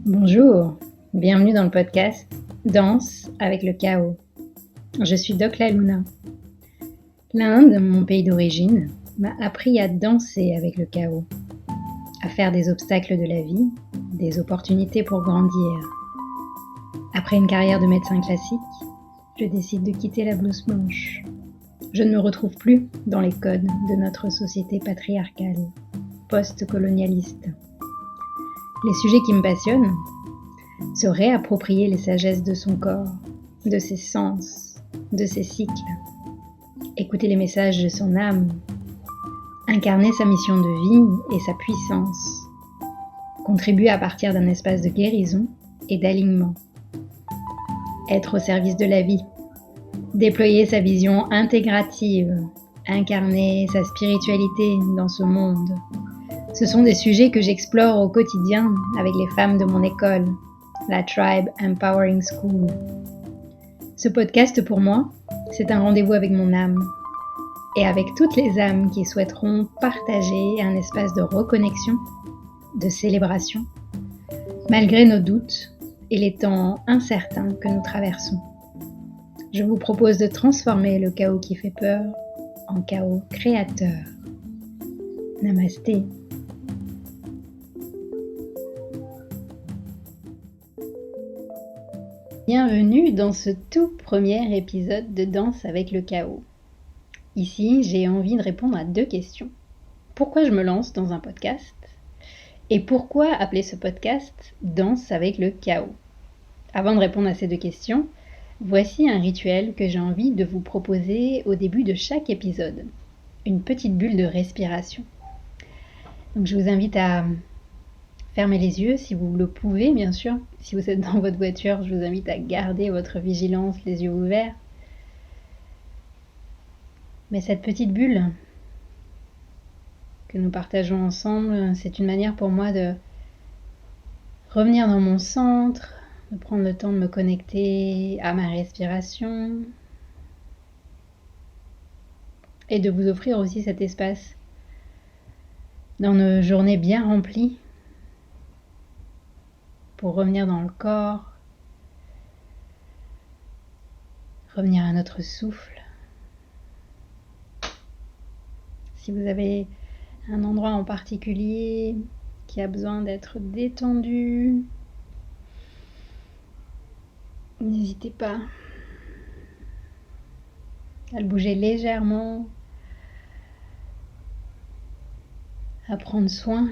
Bonjour, bienvenue dans le podcast Danse avec le chaos. Je suis Doc La Luna. L'Inde, mon pays d'origine, m'a appris à danser avec le chaos, à faire des obstacles de la vie, des opportunités pour grandir. Après une carrière de médecin classique, je décide de quitter la blouse blanche. Je ne me retrouve plus dans les codes de notre société patriarcale, post-colonialiste. Les sujets qui me passionnent, se réapproprier les sagesses de son corps, de ses sens, de ses cycles, écouter les messages de son âme, incarner sa mission de vie et sa puissance, contribuer à partir d'un espace de guérison et d'alignement, être au service de la vie, déployer sa vision intégrative, incarner sa spiritualité dans ce monde. Ce sont des sujets que j'explore au quotidien avec les femmes de mon école, la Tribe Empowering School. Ce podcast pour moi, c'est un rendez-vous avec mon âme et avec toutes les âmes qui souhaiteront partager un espace de reconnexion, de célébration, malgré nos doutes et les temps incertains que nous traversons. Je vous propose de transformer le chaos qui fait peur en chaos créateur. Namasté. Bienvenue dans ce tout premier épisode de Danse avec le chaos. Ici, j'ai envie de répondre à 2 questions. Pourquoi je me lance dans un podcast ? Et pourquoi appeler ce podcast Danse avec le chaos ? Avant de répondre à ces 2 questions, voici un rituel que j'ai envie de vous proposer au début de chaque épisode. Une petite bulle de respiration. Donc je vous invite à fermez les yeux si vous le pouvez, bien sûr. Si vous êtes dans votre voiture, je vous invite à garder votre vigilance, les yeux ouverts. Mais cette petite bulle que nous partageons ensemble, c'est une manière pour moi de revenir dans mon centre, de prendre le temps de me connecter à ma respiration et de vous offrir aussi cet espace dans nos journées bien remplies pour revenir dans le corps, revenir à notre souffle. Si vous avez un endroit en particulier qui a besoin d'être détendu, n'hésitez pas à le bouger légèrement, à prendre soin.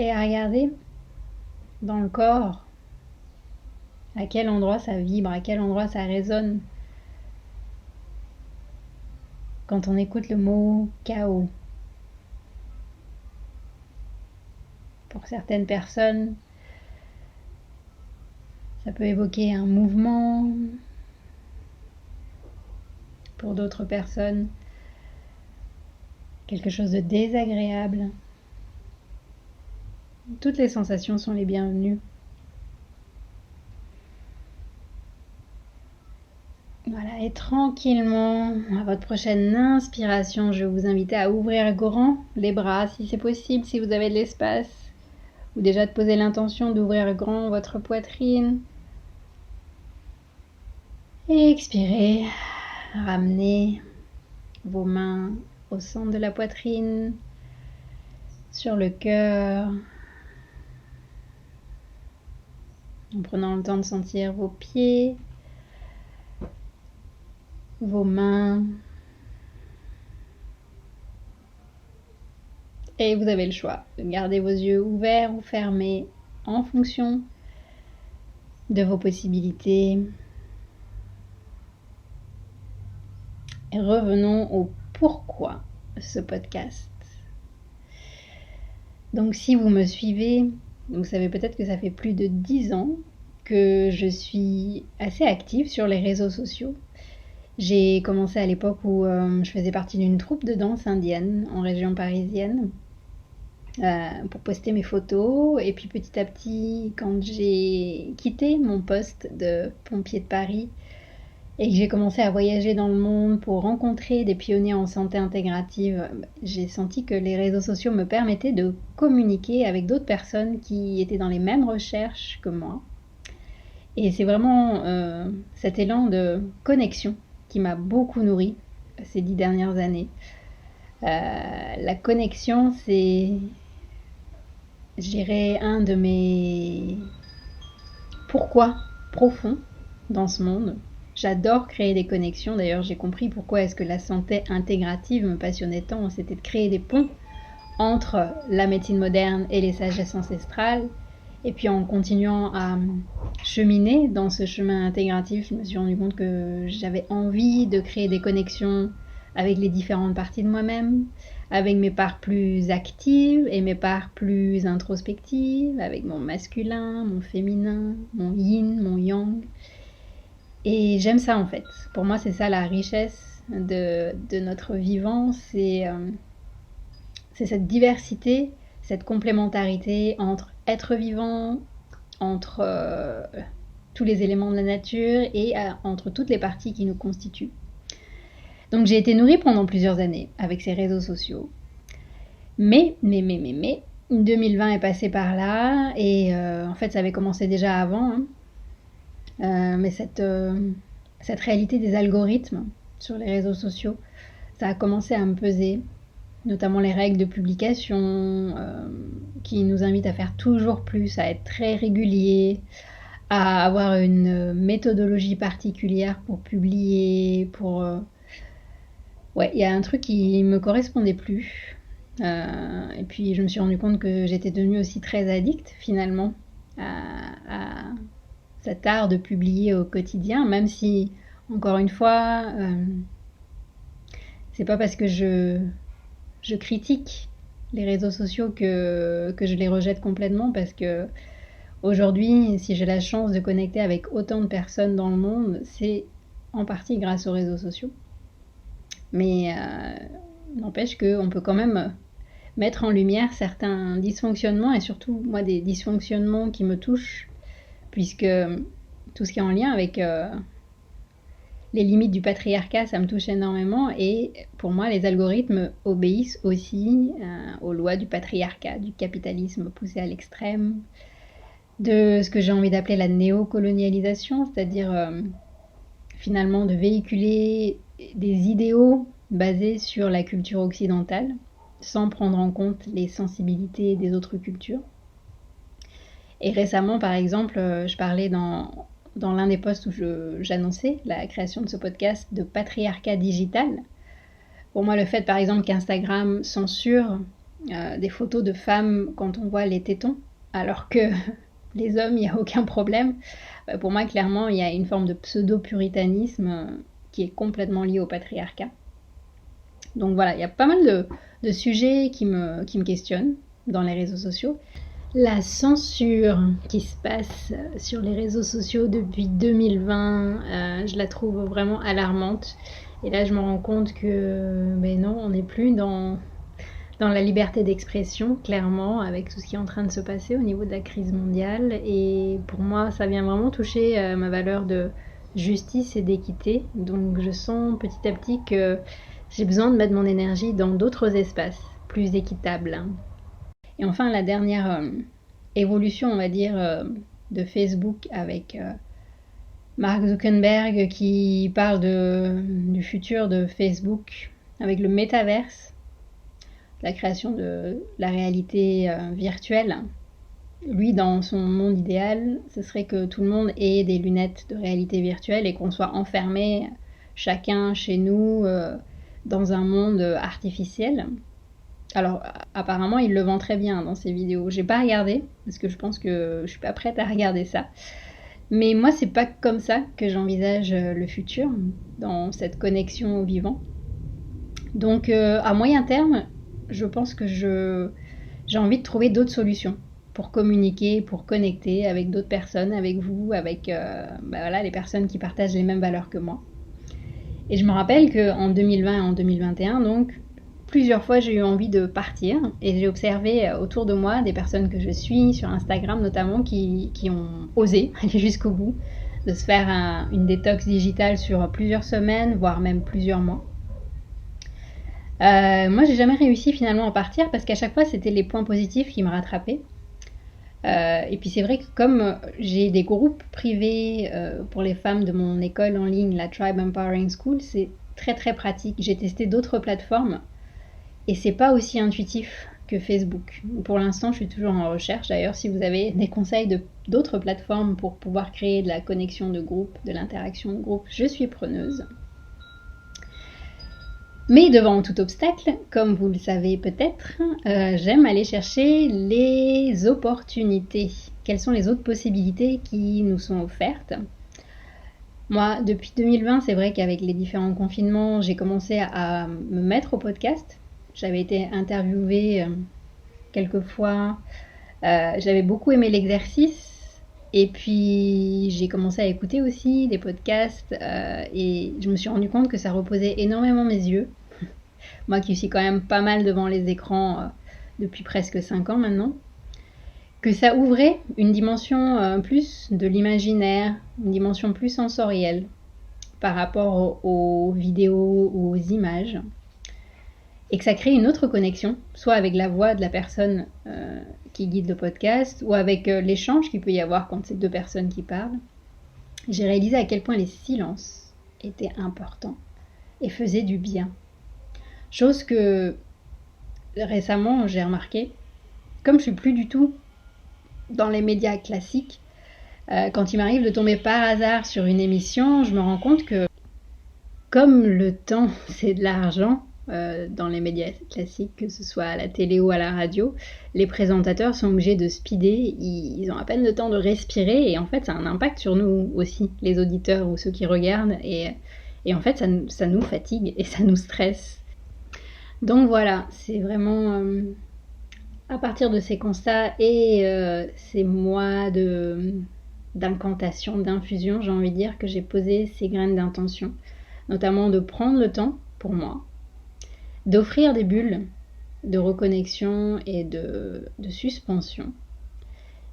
Et à regarder dans le corps à quel endroit ça vibre, à quel endroit ça résonne quand on écoute le mot chaos. Pour certaines personnes, ça peut évoquer un mouvement. Pour d'autres personnes, quelque chose de désagréable. Toutes les sensations sont les bienvenues. Voilà, et tranquillement, à votre prochaine inspiration, je vais vous inviter à ouvrir grand les bras si c'est possible, si vous avez de l'espace, ou déjà de poser l'intention d'ouvrir grand votre poitrine. Et expirez, ramenez vos mains au centre de la poitrine, sur le cœur, en prenant le temps de sentir vos pieds, vos mains. Et vous avez le choix de garder vos yeux ouverts ou fermés en fonction de vos possibilités. Et revenons au pourquoi ce podcast. Donc si vous me suivez, vous savez peut-être que ça fait plus de 10 ans que je suis assez active sur les réseaux sociaux. J'ai commencé à l'époque où je faisais partie d'une troupe de danse indienne en région parisienne pour poster mes photos. Et puis petit à petit, quand j'ai quitté mon poste de pompier de Paris, et que j'ai commencé à voyager dans le monde pour rencontrer des pionniers en santé intégrative, j'ai senti que les réseaux sociaux me permettaient de communiquer avec d'autres personnes qui étaient dans les mêmes recherches que moi. Et c'est vraiment cet élan de connexion qui m'a beaucoup nourrie ces 10 dernières années. La connexion, c'est, je dirais, un de mes pourquoi profonds dans ce monde. J'adore créer des connexions. D'ailleurs, j'ai compris pourquoi est-ce que la santé intégrative me passionnait tant. C'était de créer des ponts entre la médecine moderne et les sagesses ancestrales. Et puis en continuant à cheminer dans ce chemin intégratif, je me suis rendu compte que j'avais envie de créer des connexions avec les différentes parties de moi-même, avec mes parts plus actives et mes parts plus introspectives, avec mon masculin, mon féminin, mon yin, mon yang. Et j'aime ça en fait. Pour moi, c'est ça la richesse de notre vivant, c'est cette diversité, cette complémentarité entre être vivant, entre tous les éléments de la nature et entre toutes les parties qui nous constituent. Donc j'ai été nourrie pendant plusieurs années avec ces réseaux sociaux. Mais, 2020 est passé par là et en fait ça avait commencé déjà avant. Mais cette réalité des algorithmes sur les réseaux sociaux, ça a commencé à me peser, notamment les règles de publication qui nous invitent à faire toujours plus, à être très régulier, à avoir une méthodologie particulière pour publier, pour... Ouais, il y a un truc qui me correspondait plus. Et puis je me suis rendu compte que j'étais devenue aussi très addicte finalement à cet art de publier au quotidien, même si, encore une fois, c'est pas parce que je critique les réseaux sociaux que je les rejette complètement, parce que aujourd'hui, si j'ai la chance de connecter avec autant de personnes dans le monde, c'est en partie grâce aux réseaux sociaux. Mais n'empêche qu'on peut quand même mettre en lumière certains dysfonctionnements, et surtout, moi, des dysfonctionnements qui me touchent, puisque tout ce qui est en lien avec les limites du patriarcat, ça me touche énormément, et pour moi, les algorithmes obéissent aussi aux lois du patriarcat, du capitalisme poussé à l'extrême, de ce que j'ai envie d'appeler la néocolonialisation, c'est-à-dire finalement de véhiculer des idéaux basés sur la culture occidentale, sans prendre en compte les sensibilités des autres cultures. Et récemment, par exemple, je parlais dans l'un des posts où j'annonçais la création de ce podcast de patriarcat digital. Pour moi, le fait, par exemple, qu'Instagram censure des photos de femmes quand on voit les tétons, alors que les hommes, il n'y a aucun problème. Pour moi, clairement, il y a une forme de pseudo-puritanisme qui est complètement lié au patriarcat. Donc voilà, il y a pas mal de sujets qui me questionnent dans les réseaux sociaux. La censure qui se passe sur les réseaux sociaux depuis 2020, je la trouve vraiment alarmante. Et là, je me rends compte que non, on n'est plus dans la liberté d'expression, clairement, avec tout ce qui est en train de se passer au niveau de la crise mondiale. Et pour moi, ça vient vraiment toucher ma valeur de justice et d'équité. Donc je sens petit à petit que j'ai besoin de mettre mon énergie dans d'autres espaces plus équitables. Et enfin, la dernière évolution, on va dire, de Facebook avec Mark Zuckerberg qui parle du futur de Facebook avec le métaverse, la création de la réalité virtuelle. Lui, dans son monde idéal, ce serait que tout le monde ait des lunettes de réalité virtuelle et qu'on soit enfermés chacun chez nous dans un monde artificiel. Alors, apparemment, il le vend très bien dans ses vidéos. J'ai pas regardé, parce que je pense que je suis pas prête à regarder ça. Mais moi, c'est pas comme ça que j'envisage le futur, dans cette connexion au vivant. Donc, à moyen terme, je pense que j'ai envie de trouver d'autres solutions pour communiquer, pour connecter avec d'autres personnes, avec vous, avec les personnes qui partagent les mêmes valeurs que moi. Et je me rappelle qu'en 2020 et en 2021, donc, plusieurs fois, j'ai eu envie de partir et j'ai observé autour de moi des personnes que je suis, sur Instagram notamment, qui ont osé aller jusqu'au bout de se faire une détox digitale sur plusieurs semaines, voire même plusieurs mois. Moi, j'ai jamais réussi finalement à partir parce qu'à chaque fois, c'était les points positifs qui me rattrapaient. Et puis c'est vrai que comme j'ai des groupes privés pour les femmes de mon école en ligne, la Tribe Empowering School, c'est très très pratique. J'ai testé d'autres plateformes et c'est pas aussi intuitif que Facebook. Pour l'instant, je suis toujours en recherche. D'ailleurs, si vous avez des conseils d'autres plateformes pour pouvoir créer de la connexion de groupe, de l'interaction de groupe, je suis preneuse. Mais devant tout obstacle, comme vous le savez peut-être, j'aime aller chercher les opportunités. Quelles sont les autres possibilités qui nous sont offertes ? Moi, depuis 2020, c'est vrai qu'avec les différents confinements, j'ai commencé à me mettre au podcast. J'avais été interviewée quelques fois. J'avais beaucoup aimé l'exercice. Et puis, j'ai commencé à écouter aussi des podcasts. Et je me suis rendu compte que ça reposait énormément mes yeux. Moi qui suis quand même pas mal devant les écrans depuis presque 5 ans maintenant, que ça ouvrait une dimension plus de l'imaginaire, une dimension plus sensorielle par rapport aux vidéos ou aux images, et que ça crée une autre connexion, soit avec la voix de la personne qui guide le podcast, ou avec l'échange qu'il peut y avoir quand c'est deux personnes qui parlent. J'ai réalisé à quel point les silences étaient importants et faisaient du bien. Chose que récemment j'ai remarqué, comme je suis plus du tout dans les médias classiques, quand il m'arrive de tomber par hasard sur une émission, je me rends compte que comme le temps c'est de l'argent dans les médias classiques, que ce soit à la télé ou à la radio, les présentateurs sont obligés de speeder, ils ont à peine le temps de respirer et en fait ça a un impact sur nous aussi, les auditeurs ou ceux qui regardent et en fait ça nous fatigue et ça nous stresse. Donc voilà, c'est vraiment à partir de ces constats et ces mois d'incantation, d'infusion, j'ai envie de dire que j'ai posé ces graines d'intention, notamment de prendre le temps pour moi, d'offrir des bulles de reconnexion et de suspension.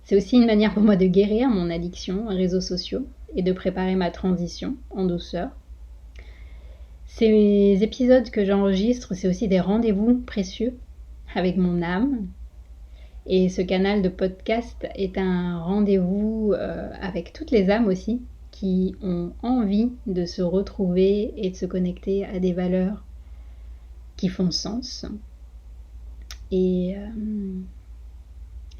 C'est aussi une manière pour moi de guérir mon addiction aux réseaux sociaux et de préparer ma transition en douceur. Ces épisodes que j'enregistre, c'est aussi des rendez-vous précieux avec mon âme. Et ce canal de podcast est un rendez-vous avec toutes les âmes aussi qui ont envie de se retrouver et de se connecter à des valeurs qui font sens. Et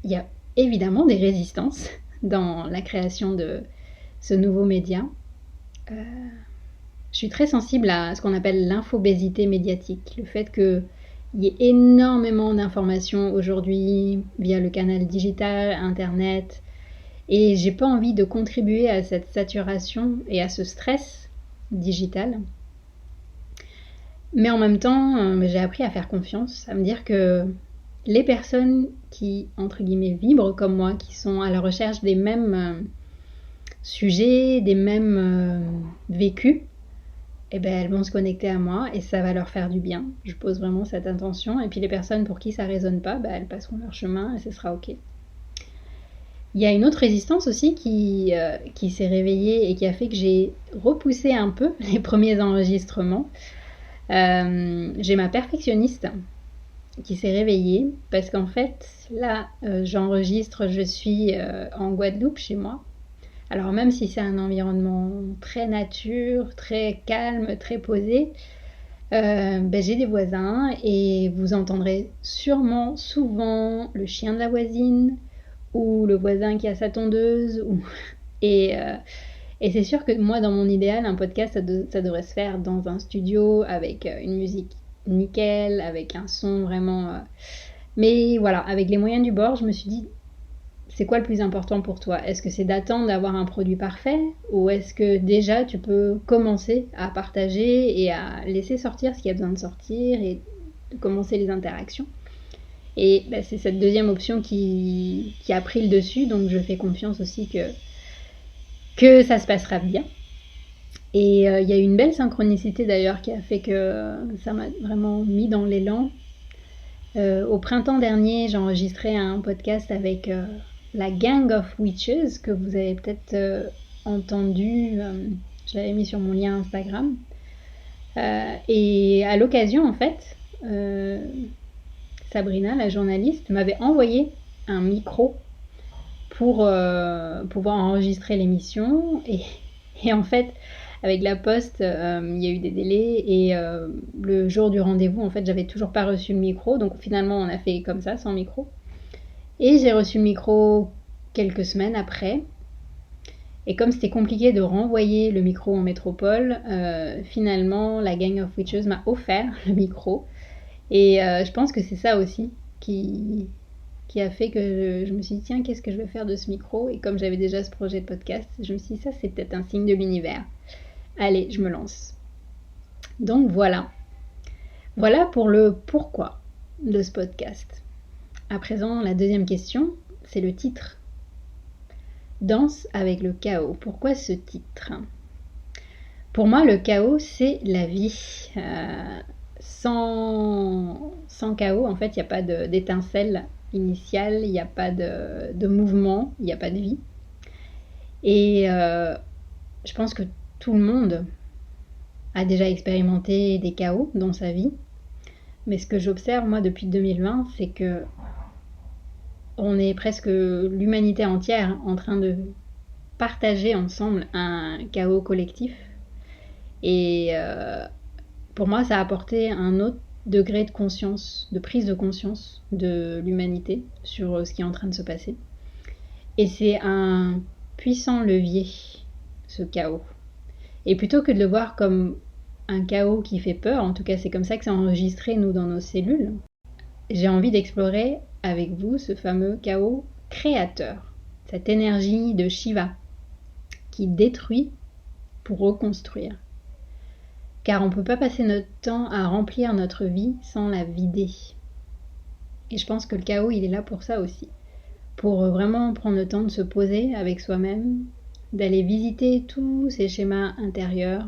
il y a évidemment des résistances dans la création de ce nouveau média. Je suis très sensible à ce qu'on appelle l'infobésité médiatique, le fait qu'il y ait énormément d'informations aujourd'hui via le canal digital, internet, et j'ai pas envie de contribuer à cette saturation et à ce stress digital. Mais en même temps, j'ai appris à faire confiance, à me dire que les personnes qui, entre guillemets, vibrent comme moi, qui sont à la recherche des mêmes sujets, des mêmes vécus, eh ben, elles vont se connecter à moi et ça va leur faire du bien. Je pose vraiment cette intention. Et puis les personnes pour qui ça ne résonne pas, elles passeront leur chemin et ce sera ok. Il y a une autre résistance aussi qui s'est réveillée et qui a fait que j'ai repoussé un peu les premiers enregistrements. J'ai ma perfectionniste qui s'est réveillée parce qu'en fait, là, j'enregistre, je suis en Guadeloupe chez moi. Alors même si c'est un environnement très nature, très calme, très posé, j'ai des voisins et vous entendrez sûrement souvent le chien de la voisine ou le voisin qui a sa tondeuse. Et c'est sûr que moi, dans mon idéal, un podcast, ça devrait se faire dans un studio avec une musique nickel, avec un son vraiment... Mais voilà, avec les moyens du bord, je me suis dit... C'est quoi le plus important pour toi ? Est-ce que c'est d'attendre d'avoir un produit parfait ou est-ce que déjà tu peux commencer à partager et à laisser sortir ce qui a besoin de sortir et de commencer les interactions ? Et c'est cette deuxième option qui a pris le dessus, donc je fais confiance aussi que ça se passera bien. Et il y a eu une belle synchronicité d'ailleurs qui a fait que ça m'a vraiment mis dans l'élan. Au printemps dernier, j'ai enregistré un podcast avec... la Gang of Witches, que vous avez peut-être entendu, je l'avais mis sur mon lien Instagram. Et à l'occasion, en fait, Sabrina, la journaliste, m'avait envoyé un micro pour pouvoir enregistrer l'émission. Et en fait, avec la poste, il y a eu des délais et le jour du rendez-vous, en fait, j'avais toujours pas reçu le micro. Donc finalement, on a fait comme ça, sans micro. Et j'ai reçu le micro quelques semaines après. Et comme c'était compliqué de renvoyer le micro en métropole, finalement, la Gang of Witches m'a offert le micro. Et je pense que c'est ça aussi qui a fait que je me suis dit, tiens, qu'est-ce que je vais faire de ce micro? Et comme j'avais déjà ce projet de podcast, je me suis dit, ça, c'est peut-être un signe de l'univers. Allez, je me lance. Donc voilà. Voilà pour le pourquoi de ce podcast. À présent, la deuxième question, c'est le titre. Danse avec le chaos. Pourquoi ce titre? Pour moi, le chaos, c'est la vie. Sans chaos, en fait, il n'y a pas d'étincelle initiale, il n'y a pas de mouvement, il n'y a pas de vie. Et je pense que tout le monde a déjà expérimenté des chaos dans sa vie. Mais ce que j'observe, moi, depuis 2020, c'est que on est presque l'humanité entière en train de partager ensemble un chaos collectif. Et pour moi, ça a apporté un autre degré de conscience, de prise de conscience de l'humanité sur ce qui est en train de se passer. Et c'est un puissant levier, ce chaos. Et plutôt que de le voir comme un chaos qui fait peur, en tout cas c'est comme ça que c'est enregistré nous dans nos cellules, j'ai envie d'explorer avec vous ce fameux chaos créateur, cette énergie de Shiva qui détruit pour reconstruire. Car on ne peut pas passer notre temps à remplir notre vie sans la vider. Et je pense que le chaos, il est là pour ça aussi. Pour vraiment prendre le temps de se poser avec soi-même, d'aller visiter tous ces schémas intérieurs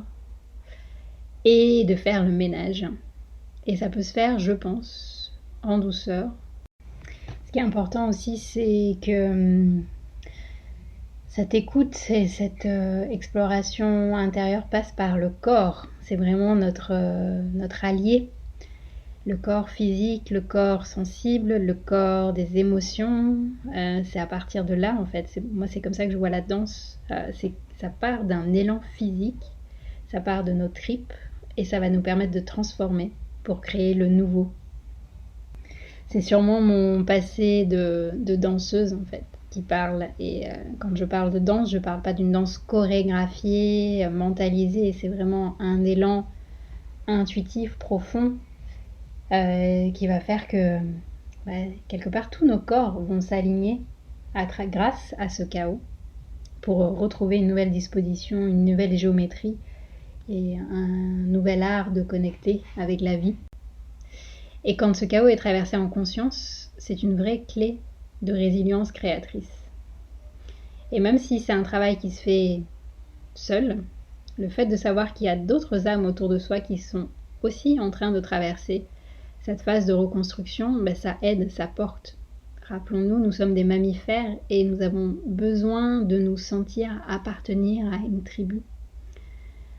et de faire le ménage. Et ça peut se faire, je pense, en douceur. Ce qui est important aussi, c'est que cette écoute et cette exploration intérieure passe par le corps. C'est vraiment notre allié. Le corps physique, le corps sensible, le corps des émotions. C'est à partir de là, en fait. Moi, c'est comme ça que je vois la danse. Ça part d'un élan physique, ça part de nos tripes et ça va nous permettre de transformer pour créer le nouveau. C'est sûrement mon passé de danseuse, en fait, qui parle. Et quand je parle de danse, je parle pas d'une danse chorégraphiée, mentalisée. C'est vraiment un élan intuitif, profond, qui va faire que, quelque part, tous nos corps vont s'aligner grâce à ce chaos pour retrouver une nouvelle disposition, une nouvelle géométrie et un nouvel art de connecter avec la vie. Et quand ce chaos est traversé en conscience, c'est une vraie clé de résilience créatrice. Et même si c'est un travail qui se fait seul, le fait de savoir qu'il y a d'autres âmes autour de soi qui sont aussi en train de traverser cette phase de reconstruction, ça aide, ça porte. Rappelons-nous, nous sommes des mammifères et nous avons besoin de nous sentir appartenir à une tribu.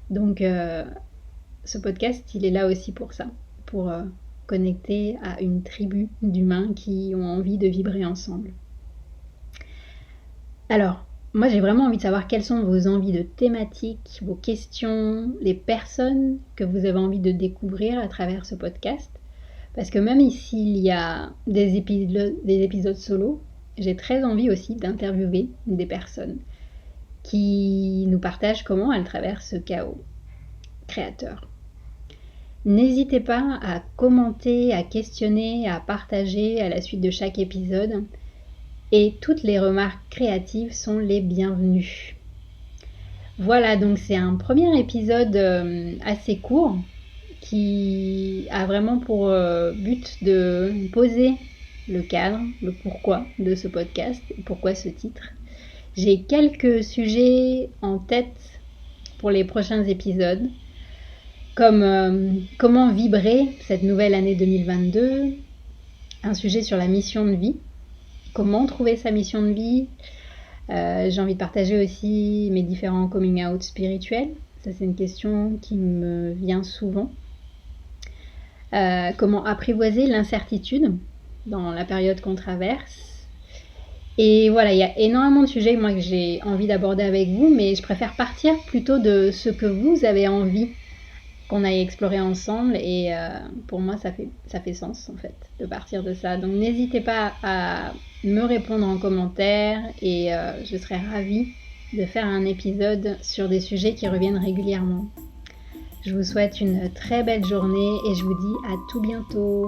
Donc ce podcast, il est là aussi pour ça, pour connecter à une tribu d'humains qui ont envie de vibrer ensemble. Alors, moi j'ai vraiment envie de savoir quelles sont vos envies de thématiques, vos questions, les personnes que vous avez envie de découvrir à travers ce podcast. Parce que même s'il y a des épisodes solo, j'ai très envie aussi d'interviewer des personnes qui nous partagent comment elles traversent ce chaos créateur. N'hésitez pas à commenter, à questionner, à partager à la suite de chaque épisode. Et toutes les remarques créatives sont les bienvenues. Voilà, donc c'est un premier épisode assez court qui a vraiment pour but de poser le cadre, le pourquoi de ce podcast et pourquoi ce titre. J'ai quelques sujets en tête pour les prochains épisodes, comme comment vibrer cette nouvelle année 2022, un sujet sur la mission de vie, comment trouver sa mission de vie, J'ai envie de partager aussi mes différents coming out spirituels. Ça, c'est une question qui me vient souvent. Comment apprivoiser l'incertitude dans la période qu'on traverse. Et voilà, il y a énormément de sujets que j'ai envie d'aborder avec vous, mais je préfère partir plutôt de ce que vous avez envie qu'on aille explorer ensemble. Et pour moi, ça fait sens en fait de partir de ça. Donc n'hésitez pas à me répondre en commentaire et je serai ravie de faire un épisode sur des sujets qui reviennent régulièrement. Je vous souhaite une très belle journée et je vous dis à tout bientôt.